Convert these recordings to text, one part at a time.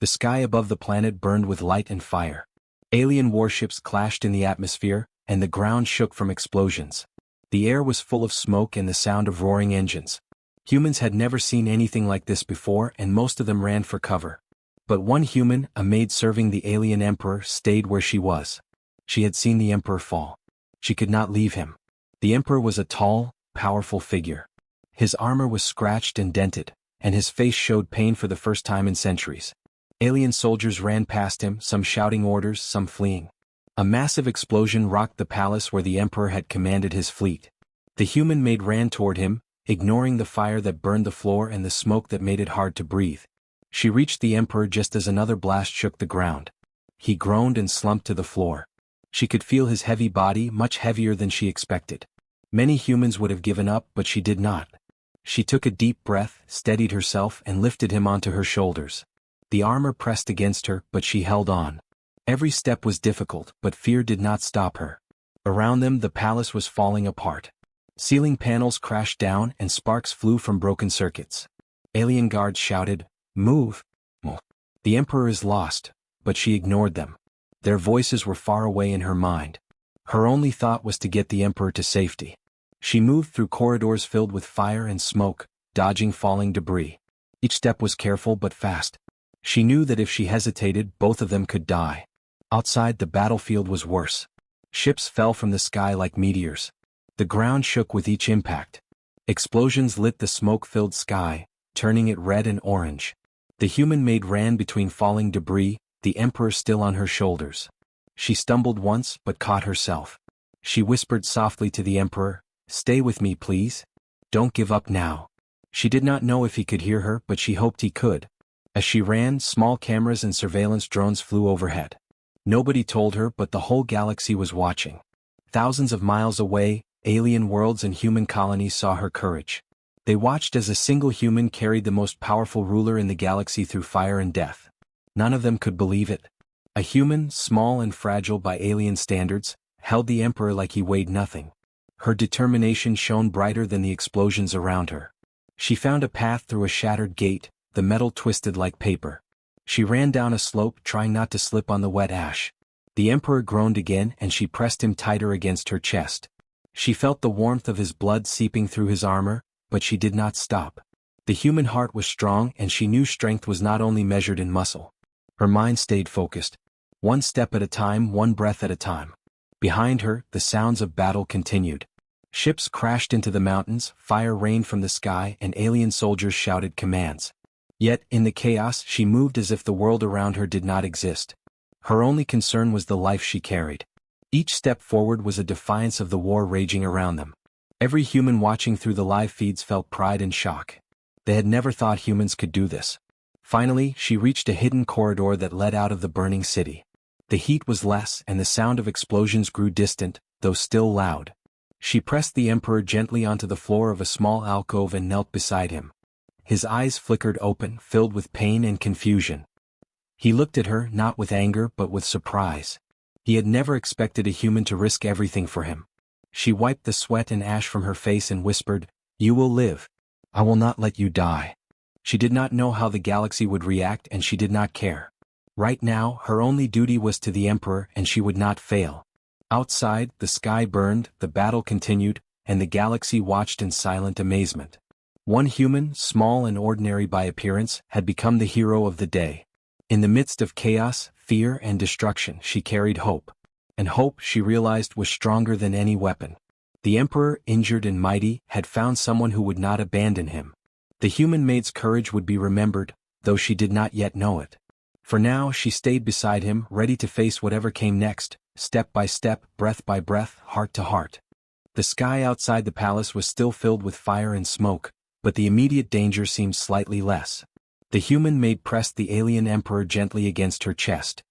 The sky above the planet burned with light and fire. Alien warships clashed in the atmosphere, and the ground shook from explosions. The air was full of smoke and the sound of roaring engines. Humans had never seen anything like this before, and most of them ran for cover. But one human, a maid serving the alien emperor, stayed where she was. She had seen the emperor fall. She could not leave him. The emperor was a tall, powerful figure. His armor was scratched and dented, and his face showed pain for the first time in centuries. Alien soldiers ran past him, some shouting orders, some fleeing. A massive explosion rocked the palace where the emperor had commanded his fleet. The human maid ran toward him, ignoring the fire that burned the floor and the smoke that made it hard to breathe. She reached the emperor just as another blast shook the ground. He groaned and slumped to the floor. She could feel his heavy body, much heavier than she expected. Many humans would have given up, but she did not. She took a deep breath, steadied herself, and lifted him onto her shoulders. The armor pressed against her, but she held on. Every step was difficult, but fear did not stop her. Around them the palace was falling apart. Ceiling panels crashed down and sparks flew from broken circuits. Alien guards shouted, "Move! Move!" The emperor is lost, but she ignored them. Their voices were far away in her mind. Her only thought was to get the emperor to safety. She moved through corridors filled with fire and smoke, dodging falling debris. Each step was careful but fast. She knew that if she hesitated, both of them could die. Outside, the battlefield was worse. Ships fell from the sky like meteors. The ground shook with each impact. Explosions lit the smoke-filled sky, turning it red and orange. The human maid ran between falling debris, the emperor still on her shoulders. She stumbled once but caught herself. She whispered softly to the emperor, "Stay with me, please. Don't give up now." She did not know if he could hear her, but she hoped he could. As she ran, small cameras and surveillance drones flew overhead. Nobody told her, but the whole galaxy was watching. Thousands of miles away, alien worlds and human colonies saw her courage. They watched as a single human carried the most powerful ruler in the galaxy through fire and death. None of them could believe it. A human, small and fragile by alien standards, held the emperor like he weighed nothing. Her determination shone brighter than the explosions around her. She found a path through a shattered gate, the metal twisted like paper. She ran down a slope, trying not to slip on the wet ash. The emperor groaned again, and she pressed him tighter against her chest. She felt the warmth of his blood seeping through his armor, but she did not stop. The human heart was strong, and she knew strength was not only measured in muscle. Her mind stayed focused. One step at a time, one breath at a time. Behind her, the sounds of battle continued. Ships crashed into the mountains, fire rained from the sky, and alien soldiers shouted commands. Yet, in the chaos, she moved as if the world around her did not exist. Her only concern was the life she carried. Each step forward was a defiance of the war raging around them. Every human watching through the live feeds felt pride and shock. They had never thought humans could do this. Finally, she reached a hidden corridor that led out of the burning city. The heat was less, and the sound of explosions grew distant, though still loud. She pressed the emperor gently onto the floor of a small alcove and knelt beside him. His eyes flickered open, filled with pain and confusion. He looked at her, not with anger but with surprise. He had never expected a human to risk everything for him. She wiped the sweat and ash from her face and whispered, "You will live. I will not let you die." She did not know how the galaxy would react, and she did not care. Right now, her only duty was to the emperor, and she would not fail. Outside, the sky burned, the battle continued, and the galaxy watched in silent amazement. One human, small and ordinary by appearance, had become the hero of the day. In the midst of chaos, fear, and destruction, she carried hope. And hope, she realized, was stronger than any weapon. The emperor, injured and mighty, had found someone who would not abandon him. The human maid's courage would be remembered, though she did not yet know it. For now, she stayed beside him, ready to face whatever came next, step by step, breath by breath, heart to heart. The sky outside the palace was still filled with fire and smoke, but the immediate danger seemed slightly less. The human maid pressed the alien emperor gently against her chest.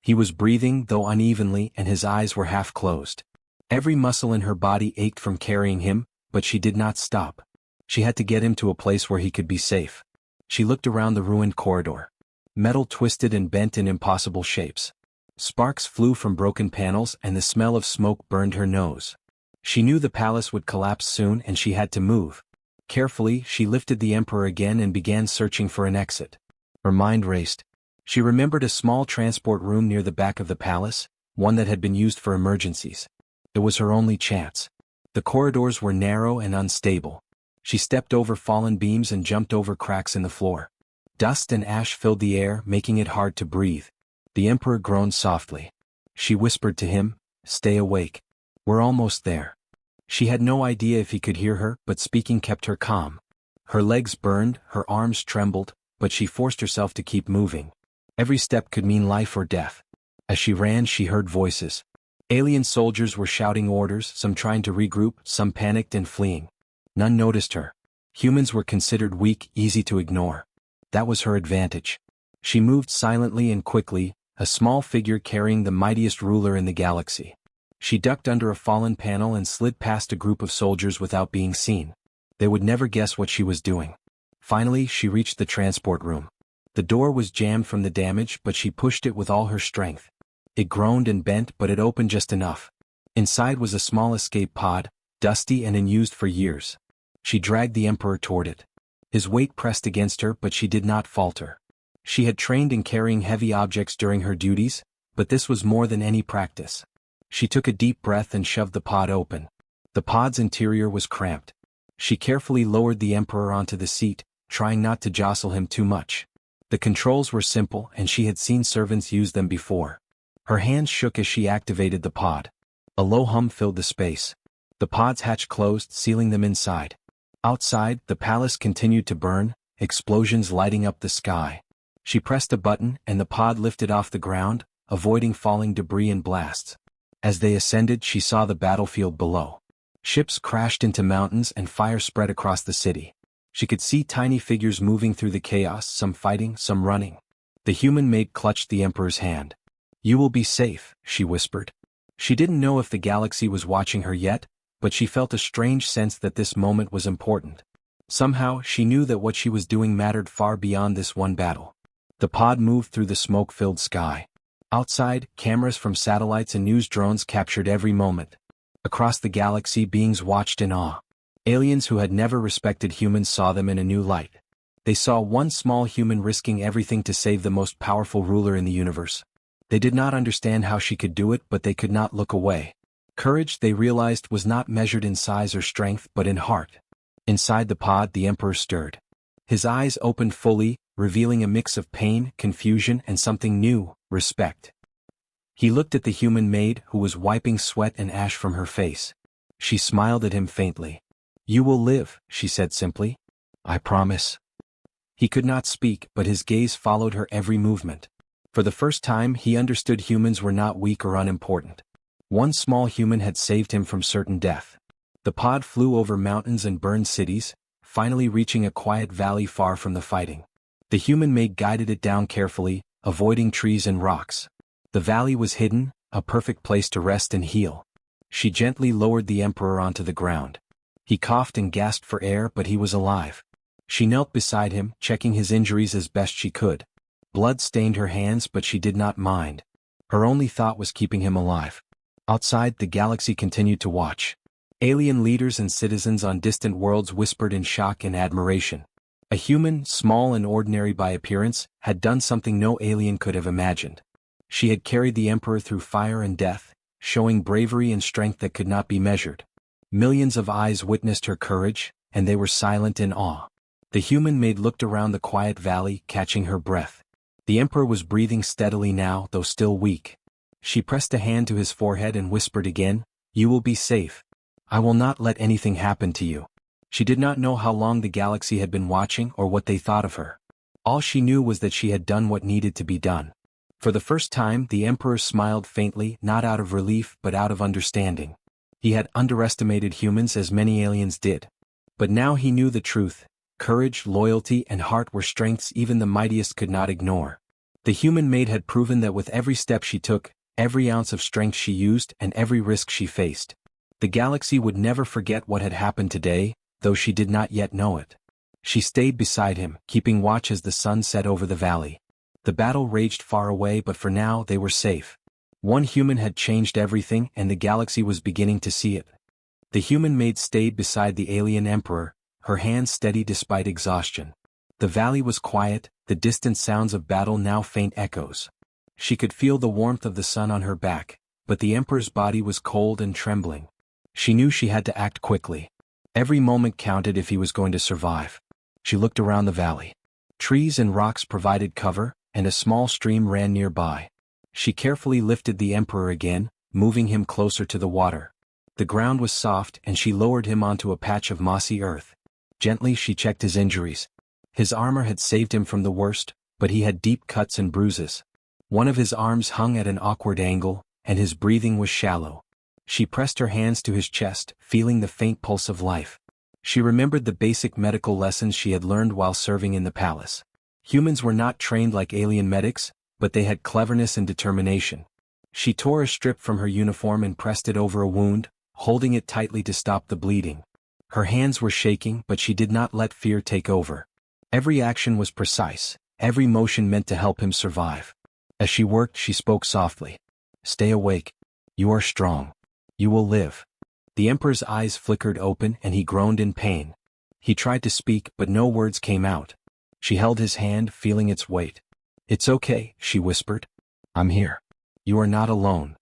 He was breathing, though unevenly, and his eyes were half closed. Every muscle in her body ached from carrying him, but she did not stop. She had to get him to a place where he could be safe. She looked around the ruined corridor. Metal twisted and bent in impossible shapes. Sparks flew from broken panels, and the smell of smoke burned her nose. She knew the palace would collapse soon, and she had to move. Carefully, she lifted the emperor again and began searching for an exit. Her mind raced. She remembered a small transport room near the back of the palace, one that had been used for emergencies. It was her only chance. The corridors were narrow and unstable. She stepped over fallen beams and jumped over cracks in the floor. Dust and ash filled the air, making it hard to breathe. The Emperor groaned softly. She whispered to him, "Stay awake. We're almost there." She had no idea if he could hear her, but speaking kept her calm. Her legs burned, her arms trembled, but she forced herself to keep moving. Every step could mean life or death. As she ran, she heard voices. Alien soldiers were shouting orders, some trying to regroup, some panicked and fleeing. None noticed her. Humans were considered weak, easy to ignore. That was her advantage. She moved silently and quickly, a small figure carrying the mightiest ruler in the galaxy. She ducked under a fallen panel and slid past a group of soldiers without being seen. They would never guess what she was doing. Finally, she reached the transport room. The door was jammed from the damage, but she pushed it with all her strength. It groaned and bent, but it opened just enough. Inside was a small escape pod, dusty and unused for years. She dragged the Emperor toward it. His weight pressed against her, but she did not falter. She had trained in carrying heavy objects during her duties, but this was more than any practice. She took a deep breath and shoved the pod open. The pod's interior was cramped. She carefully lowered the Emperor onto the seat, trying not to jostle him too much. The controls were simple, and she had seen servants use them before. Her hands shook as she activated the pod. A low hum filled the space. The pod's hatch closed, sealing them inside. Outside, the palace continued to burn, explosions lighting up the sky. She pressed a button, and the pod lifted off the ground, avoiding falling debris and blasts. As they ascended, she saw the battlefield below. Ships crashed into mountains and fire spread across the city. She could see tiny figures moving through the chaos, some fighting, some running. The human maid clutched the Emperor's hand. "You will be safe," she whispered. She didn't know if the galaxy was watching her yet, but she felt a strange sense that this moment was important. Somehow, she knew that what she was doing mattered far beyond this one battle. The pod moved through the smoke-filled sky. Outside, cameras from satellites and news drones captured every moment. Across the galaxy, beings watched in awe. Aliens who had never respected humans saw them in a new light. They saw one small human risking everything to save the most powerful ruler in the universe. They did not understand how she could do it, but they could not look away. Courage, they realized, was not measured in size or strength, but in heart. Inside the pod, the Emperor stirred. His eyes opened fully, revealing a mix of pain, confusion, and something new, respect. He looked at the human maid, who was wiping sweat and ash from her face. She smiled at him faintly. "You will live," she said simply. "I promise." He could not speak, but his gaze followed her every movement. For the first time, he understood humans were not weak or unimportant. One small human had saved him from certain death. The pod flew over mountains and burned cities, finally reaching a quiet valley far from the fighting. The human maid guided it down carefully, avoiding trees and rocks. The valley was hidden, a perfect place to rest and heal. She gently lowered the Emperor onto the ground. He coughed and gasped for air, but he was alive. She knelt beside him, checking his injuries as best she could. Blood stained her hands, but she did not mind. Her only thought was keeping him alive. Outside, the galaxy continued to watch. Alien leaders and citizens on distant worlds whispered in shock and admiration. A human, small and ordinary by appearance, had done something no alien could have imagined. She had carried the Emperor through fire and death, showing bravery and strength that could not be measured. Millions of eyes witnessed her courage, and they were silent in awe. The human maid looked around the quiet valley, catching her breath. The Emperor was breathing steadily now, though still weak. She pressed a hand to his forehead and whispered again, "You will be safe. I will not let anything happen to you." She did not know how long the galaxy had been watching or what they thought of her. All she knew was that she had done what needed to be done. For the first time, the Emperor smiled faintly, not out of relief but out of understanding. He had underestimated humans as many aliens did. But now he knew the truth. Courage, loyalty, and heart were strengths even the mightiest could not ignore. The human maid had proven that with every step she took, every ounce of strength she used, and every risk she faced, the galaxy would never forget what had happened today, though she did not yet know it. She stayed beside him, keeping watch as the sun set over the valley. The battle raged far away, but for now they were safe. One human had changed everything, and the galaxy was beginning to see it. The human maid stayed beside the alien Emperor, her hands steady despite exhaustion. The valley was quiet, the distant sounds of battle now faint echoes. She could feel the warmth of the sun on her back, but the Emperor's body was cold and trembling. She knew she had to act quickly. Every moment counted if he was going to survive. She looked around the valley. Trees and rocks provided cover, and a small stream ran nearby. She carefully lifted the Emperor again, moving him closer to the water. The ground was soft and she lowered him onto a patch of mossy earth. Gently she checked his injuries. His armor had saved him from the worst, but he had deep cuts and bruises. One of his arms hung at an awkward angle, and his breathing was shallow. She pressed her hands to his chest, feeling the faint pulse of life. She remembered the basic medical lessons she had learned while serving in the palace. Humans were not trained like alien medics, but they had cleverness and determination. She tore a strip from her uniform and pressed it over a wound, holding it tightly to stop the bleeding. Her hands were shaking, but she did not let fear take over. Every action was precise, every motion meant to help him survive. As she worked, she spoke softly. "Stay awake. You are strong. You will live." The Emperor's eyes flickered open and he groaned in pain. He tried to speak, but no words came out. She held his hand, feeling its weight. "It's okay," she whispered. "I'm here. You are not alone."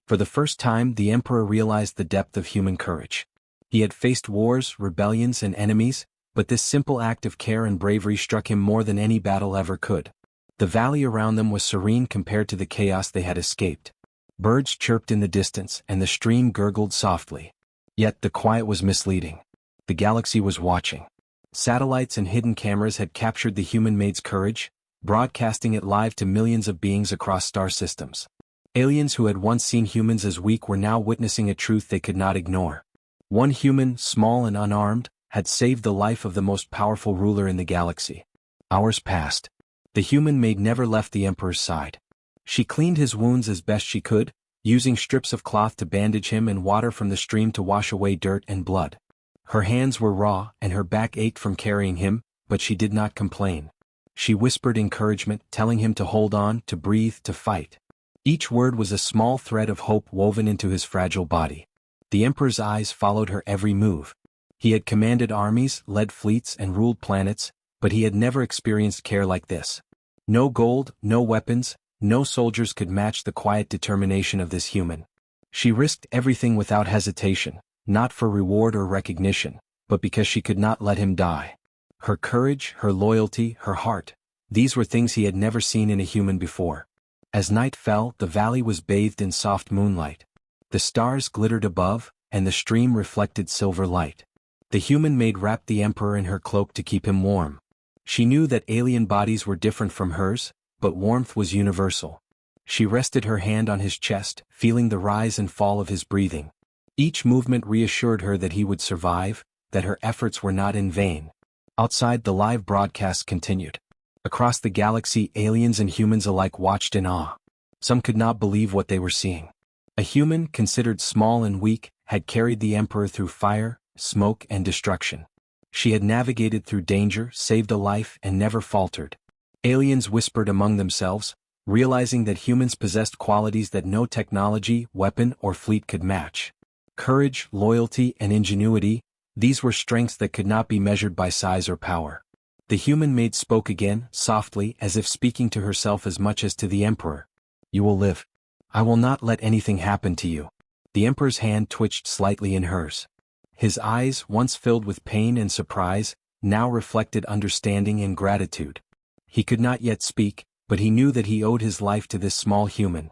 For the first time, the Emperor realized the depth of human courage. He had faced wars, rebellions, and enemies, but this simple act of care and bravery struck him more than any battle ever could. The valley around them was serene compared to the chaos they had escaped. Birds chirped in the distance and the stream gurgled softly. Yet the quiet was misleading. The galaxy was watching. Satellites and hidden cameras had captured the human-made's courage, broadcasting it live to millions of beings across star systems. Aliens who had once seen humans as weak were now witnessing a truth they could not ignore. One human, small and unarmed, had saved the life of the most powerful ruler in the galaxy. Hours passed. The human-made never left the Emperor's side. She cleaned his wounds as best she could, using strips of cloth to bandage him and water from the stream to wash away dirt and blood. Her hands were raw and her back ached from carrying him, but she did not complain. She whispered encouragement, telling him to hold on, to breathe, to fight. Each word was a small thread of hope woven into his fragile body. The Emperor's eyes followed her every move. He had commanded armies, led fleets, and ruled planets, but he had never experienced care like this. No gold, no weapons, no soldiers could match the quiet determination of this human. She risked everything without hesitation, not for reward or recognition, but because she could not let him die. Her courage, her loyalty, her heart, these were things he had never seen in a human before. As night fell, the valley was bathed in soft moonlight. The stars glittered above, and the stream reflected silver light. The human-maid wrapped the Emperor in her cloak to keep him warm. She knew that alien bodies were different from hers, but warmth was universal. She rested her hand on his chest, feeling the rise and fall of his breathing. Each movement reassured her that he would survive, that her efforts were not in vain. Outside, the live broadcast continued. Across the galaxy, aliens and humans alike watched in awe. Some could not believe what they were seeing. A human, considered small and weak, had carried the Emperor through fire, smoke, and destruction. She had navigated through danger, saved a life, and never faltered. Aliens whispered among themselves, realizing that humans possessed qualities that no technology, weapon, or fleet could match. Courage, loyalty, and ingenuity, these were strengths that could not be measured by size or power. The human-maid spoke again, softly, as if speaking to herself as much as to the Emperor. "You will live. I will not let anything happen to you." The Emperor's hand twitched slightly in hers. His eyes, once filled with pain and surprise, now reflected understanding and gratitude. He could not yet speak, but he knew that he owed his life to this small human.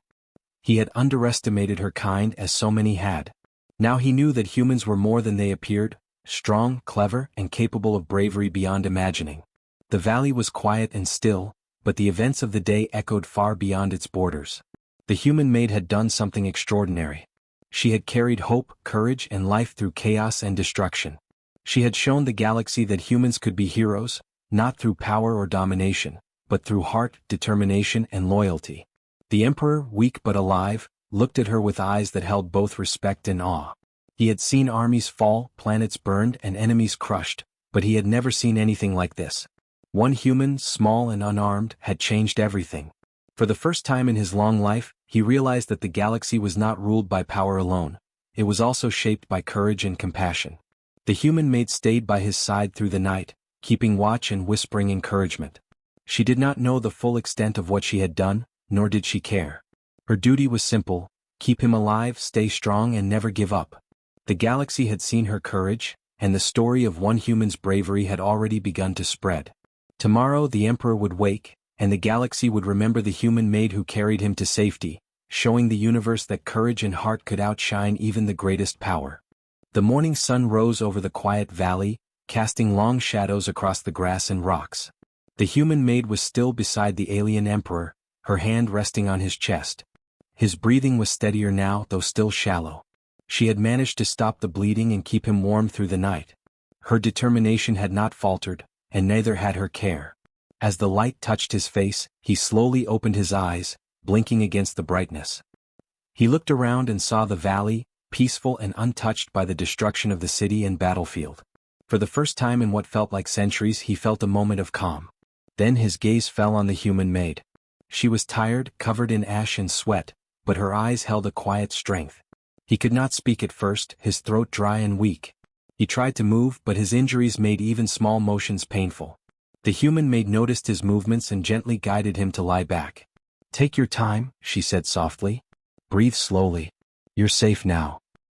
He had underestimated her kind as so many had. Now he knew that humans were more than they appeared, strong, clever, and capable of bravery beyond imagining. The valley was quiet and still, but the events of the day echoed far beyond its borders. The human maid had done something extraordinary. She had carried hope, courage, and life through chaos and destruction. She had shown the galaxy that humans could be heroes, not through power or domination, but through heart, determination, and loyalty. The Emperor, weak but alive, looked at her with eyes that held both respect and awe. He had seen armies fall, planets burned, and enemies crushed, but he had never seen anything like this. One human, small and unarmed, had changed everything. For the first time in his long life, he realized that the galaxy was not ruled by power alone. It was also shaped by courage and compassion. The human maid stayed by his side through the night, keeping watch and whispering encouragement. She did not know the full extent of what she had done, nor did she care. Her duty was simple: keep him alive, stay strong, and never give up. The galaxy had seen her courage, and the story of one human's bravery had already begun to spread. Tomorrow the Emperor would wake, and the galaxy would remember the human maid who carried him to safety, showing the universe that courage and heart could outshine even the greatest power. The morning sun rose over the quiet valley, casting long shadows across the grass and rocks. The human maid was still beside the alien emperor, her hand resting on his chest. His breathing was steadier now, though still shallow. She had managed to stop the bleeding and keep him warm through the night. Her determination had not faltered, and neither had her care. As the light touched his face, he slowly opened his eyes, blinking against the brightness. He looked around and saw the valley, peaceful and untouched by the destruction of the city and battlefield. For the first time in what felt like centuries, he felt a moment of calm. Then his gaze fell on the human maid. She was tired, covered in ash and sweat, but her eyes held a quiet strength. He could not speak at first, his throat dry and weak. He tried to move, but his injuries made even small motions painful. The human maid noticed his movements and gently guided him to lie back. "Take your time," she said softly. "Breathe slowly. You're safe now."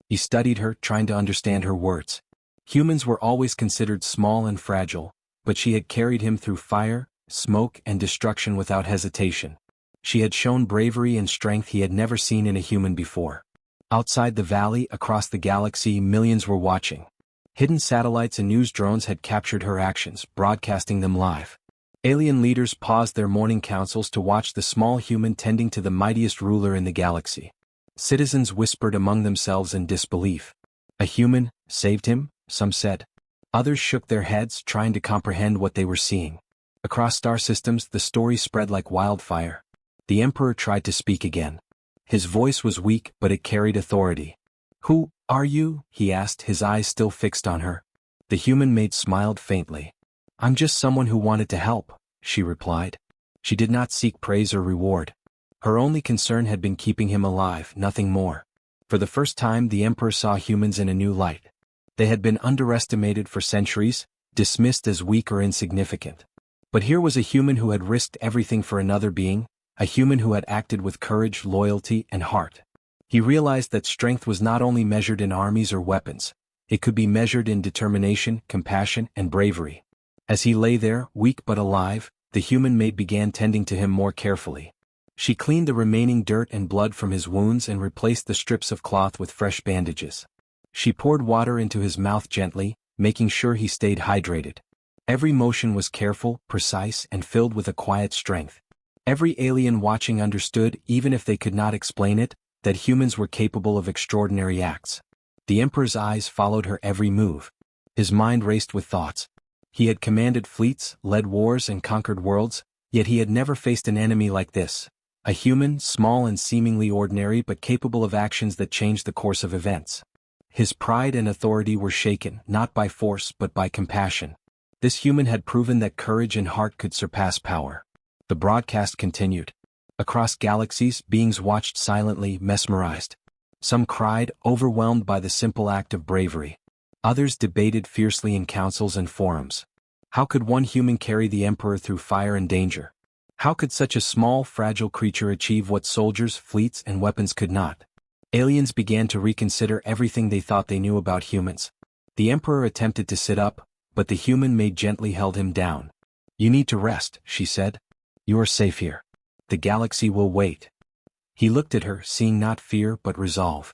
He studied her, trying to understand her words. Humans were always considered small and fragile, but she had carried him through fire, smoke, and destruction without hesitation. She had shown bravery and strength he had never seen in a human before. Outside the valley, across the galaxy, millions were watching. Hidden satellites and news drones had captured her actions, broadcasting them live. Alien leaders paused their morning councils to watch the small human tending to the mightiest ruler in the galaxy. Citizens whispered among themselves in disbelief. "A human saved him?" some said. Others shook their heads, trying to comprehend what they were seeing. Across star systems, the story spread like wildfire. The Emperor tried to speak again. His voice was weak, but it carried authority. "Who are you?" he asked, his eyes still fixed on her. The human maid smiled faintly. "I'm just someone who wanted to help," she replied. She did not seek praise or reward. Her only concern had been keeping him alive, nothing more. For the first time, the Emperor saw humans in a new light. They had been underestimated for centuries, dismissed as weak or insignificant. But here was a human who had risked everything for another being, a human who had acted with courage, loyalty, and heart. He realized that strength was not only measured in armies or weapons, it could be measured in determination, compassion, and bravery. As he lay there, weak but alive, the human maid began tending to him more carefully. She cleaned the remaining dirt and blood from his wounds and replaced the strips of cloth with fresh bandages. She poured water into his mouth gently, making sure he stayed hydrated. Every motion was careful, precise, and filled with a quiet strength. Every alien watching understood, even if they could not explain it, that humans were capable of extraordinary acts. The Emperor's eyes followed her every move. His mind raced with thoughts. He had commanded fleets, led wars, and conquered worlds, yet he had never faced an enemy like this. A human, small and seemingly ordinary, but capable of actions that changed the course of events. His pride and authority were shaken, not by force but by compassion. This human had proven that courage and heart could surpass power. The broadcast continued. Across galaxies, beings watched silently, mesmerized. Some cried, overwhelmed by the simple act of bravery. Others debated fiercely in councils and forums. How could one human carry the Emperor through fire and danger? How could such a small, fragile creature achieve what soldiers, fleets, and weapons could not? Aliens began to reconsider everything they thought they knew about humans. The Emperor attempted to sit up, but the human maid gently held him down. "You need to rest," she said. "You are safe here. The galaxy will wait." He looked at her, seeing not fear but resolve.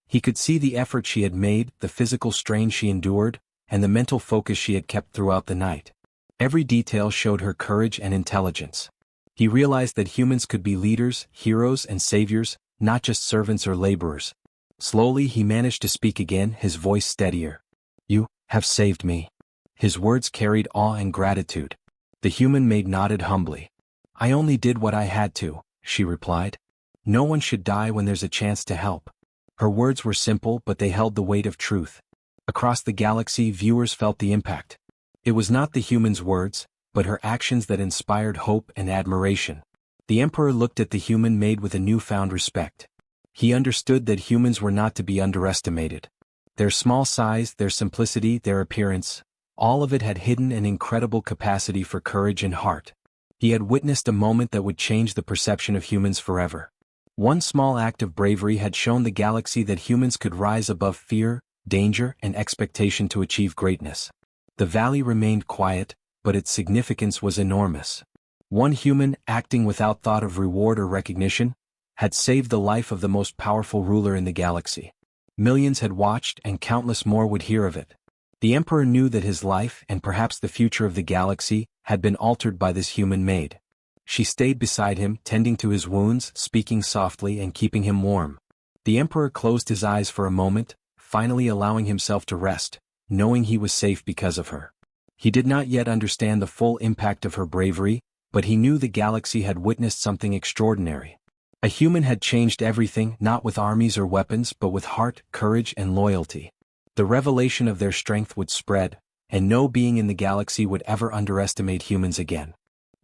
He could see the effort she had made, the physical strain she endured, and the mental focus she had kept throughout the night. Every detail showed her courage and intelligence. He realized that humans could be leaders, heroes, and saviors, not just servants or laborers. Slowly he managed to speak again, his voice steadier. "You have saved me." His words carried awe and gratitude. The human maid nodded humbly. "I only did what I had to," she replied. "No one should die when there's a chance to help." Her words were simple, but they held the weight of truth. Across the galaxy, viewers felt the impact. It was not the human's words, but her actions that inspired hope and admiration. The Emperor looked at the human maid with a newfound respect. He understood that humans were not to be underestimated. Their small size, their simplicity, their appearance, all of it had hidden an incredible capacity for courage and heart. He had witnessed a moment that would change the perception of humans forever. One small act of bravery had shown the galaxy that humans could rise above fear, danger, and expectation to achieve greatness. The valley remained quiet, but its significance was enormous. One human, acting without thought of reward or recognition, had saved the life of the most powerful ruler in the galaxy. Millions had watched and countless more would hear of it. The Emperor knew that his life and perhaps the future of the galaxy had been altered by this human maid. She stayed beside him, tending to his wounds, speaking softly and keeping him warm. The Emperor closed his eyes for a moment, finally allowing himself to rest, knowing he was safe because of her. He did not yet understand the full impact of her bravery, but he knew the galaxy had witnessed something extraordinary. A human had changed everything, not with armies or weapons but with heart, courage, and loyalty. The revelation of their strength would spread, and no being in the galaxy would ever underestimate humans again.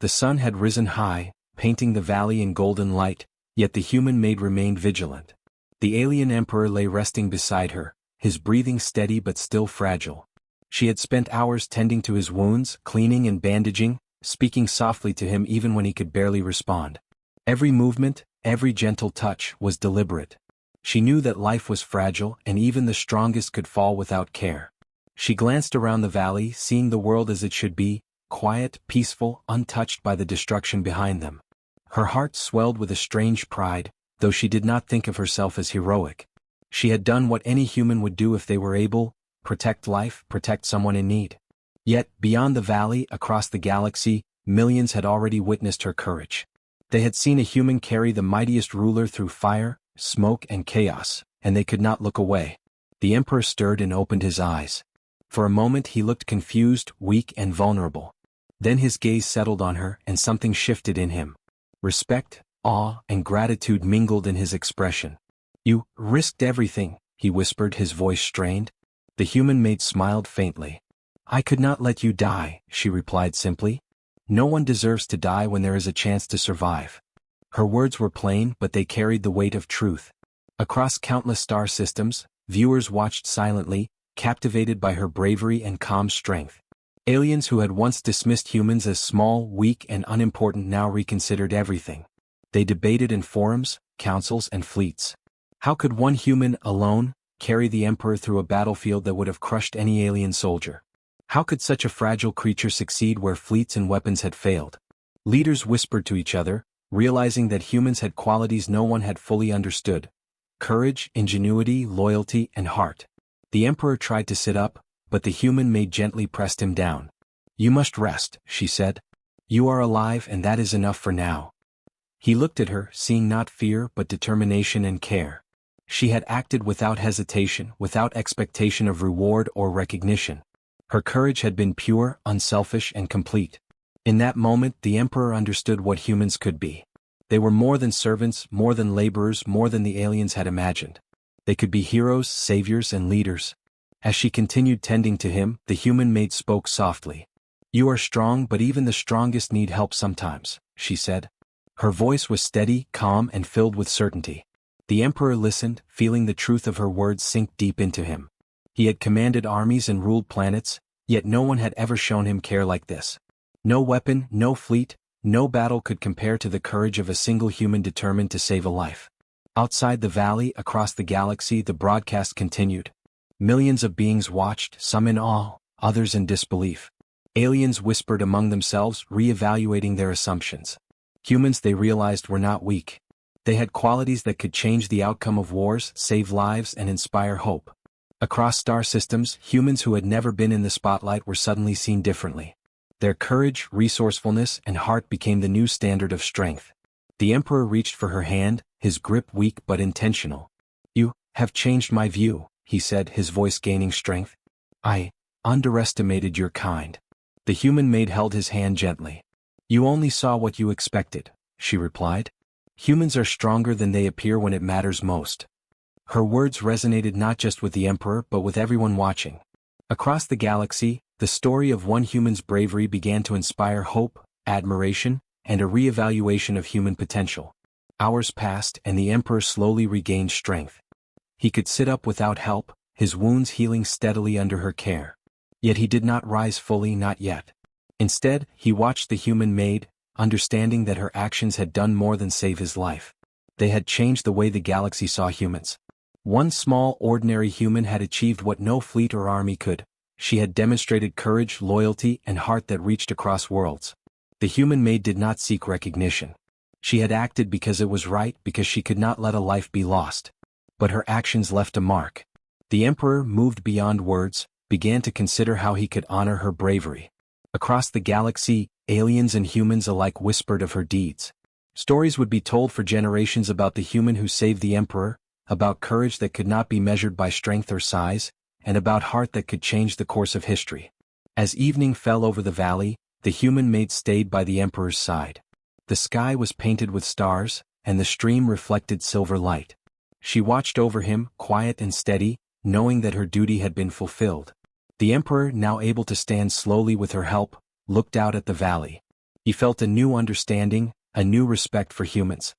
The sun had risen high, painting the valley in golden light, yet the human maid remained vigilant. The alien emperor lay resting beside her, his breathing steady but still fragile. She had spent hours tending to his wounds, cleaning and bandaging, speaking softly to him even when he could barely respond. Every movement, every gentle touch, was deliberate. She knew that life was fragile and even the strongest could fall without care. She glanced around the valley, seeing the world as it should be, quiet, peaceful, untouched by the destruction behind them. Her heart swelled with a strange pride, though she did not think of herself as heroic. She had done what any human would do if they were able: protect life, protect someone in need. Yet, beyond the valley, across the galaxy, millions had already witnessed her courage. They had seen a human carry the mightiest ruler through fire, smoke, and chaos, and they could not look away. The Emperor stirred and opened his eyes. For a moment he looked confused, weak, and vulnerable. Then his gaze settled on her, and something shifted in him. Respect, awe, and gratitude mingled in his expression. "You risked everything," he whispered, his voice strained. The human maid smiled faintly. "I could not let you die," she replied simply. "No one deserves to die when there is a chance to survive." Her words were plain, but they carried the weight of truth. Across countless star systems, viewers watched silently, captivated by her bravery and calm strength. Aliens who had once dismissed humans as small, weak, and unimportant now reconsidered everything. They debated in forums, councils, and fleets. How could one human, alone, carry the Emperor through a battlefield that would have crushed any alien soldier? How could such a fragile creature succeed where fleets and weapons had failed? Leaders whispered to each other, realizing that humans had qualities no one had fully understood: courage, ingenuity, loyalty, and heart. The Emperor tried to sit up, but the human maid gently pressed him down. "You must rest," she said. "You are alive, and that is enough for now." He looked at her, seeing not fear but determination and care. She had acted without hesitation, without expectation of reward or recognition. Her courage had been pure, unselfish, and complete. In that moment the Emperor understood what humans could be. They were more than servants, more than laborers, more than the aliens had imagined. They could be heroes, saviors, and leaders. As she continued tending to him, the human maid spoke softly. "You are strong, but even the strongest need help sometimes," she said. Her voice was steady, calm, and filled with certainty. The Emperor listened, feeling the truth of her words sink deep into him. He had commanded armies and ruled planets, yet no one had ever shown him care like this. No weapon, no fleet, no battle could compare to the courage of a single human determined to save a life. Outside the valley, across the galaxy, the broadcast continued. Millions of beings watched, some in awe, others in disbelief. Aliens whispered among themselves, re-evaluating their assumptions. Humans, they realized, were not weak. They had qualities that could change the outcome of wars, save lives, and inspire hope. Across star systems, humans who had never been in the spotlight were suddenly seen differently. Their courage, resourcefulness, and heart became the new standard of strength. The Emperor reached for her hand, his grip weak but intentional. "You have changed my view," he said, his voice gaining strength. "I underestimated your kind." The human maid held his hand gently. "You only saw what you expected," she replied. "Humans are stronger than they appear when it matters most." Her words resonated not just with the Emperor but with everyone watching. Across the galaxy, the story of one human's bravery began to inspire hope, admiration, and a re-evaluation of human potential. Hours passed, and the Emperor slowly regained strength. He could sit up without help, his wounds healing steadily under her care. Yet he did not rise fully, not yet. Instead, he watched the human maid, understanding that her actions had done more than save his life. They had changed the way the galaxy saw humans. One small, ordinary human had achieved what no fleet or army could. She had demonstrated courage, loyalty, and heart that reached across worlds. The human maid did not seek recognition. She had acted because it was right, because she could not let a life be lost. But her actions left a mark. The Emperor, moved beyond words, began to consider how he could honor her bravery. Across the galaxy, aliens and humans alike whispered of her deeds. Stories would be told for generations about the human who saved the Emperor, about courage that could not be measured by strength or size, and about heart that could change the course of history. As evening fell over the valley, the human maid stayed by the Emperor's side. The sky was painted with stars, and the stream reflected silver light. She watched over him, quiet and steady, knowing that her duty had been fulfilled. The Emperor, now able to stand slowly with her help, looked out at the valley. He felt a new understanding, a new respect for humans.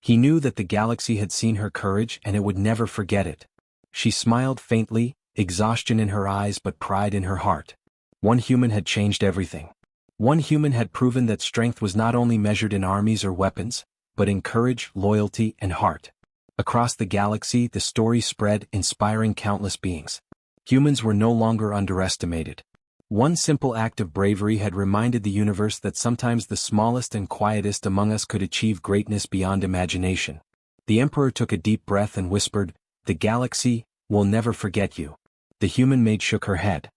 He knew that the galaxy had seen her courage and it would never forget it. She smiled faintly, exhaustion in her eyes but pride in her heart. One human had changed everything. One human had proven that strength was not only measured in armies or weapons, but in courage, loyalty, and heart. Across the galaxy, the story spread, inspiring countless beings. Humans were no longer underestimated. One simple act of bravery had reminded the universe that sometimes the smallest and quietest among us could achieve greatness beyond imagination. The Emperor took a deep breath and whispered, "The galaxy will never forget you." The human maid shook her head.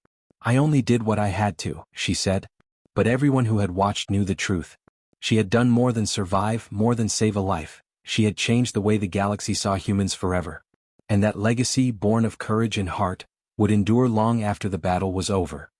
"I only did what I had to," she said. But everyone who had watched knew the truth. She had done more than survive, more than save a life. She had changed the way the galaxy saw humans forever. And that legacy, born of courage and heart, would endure long after the battle was over.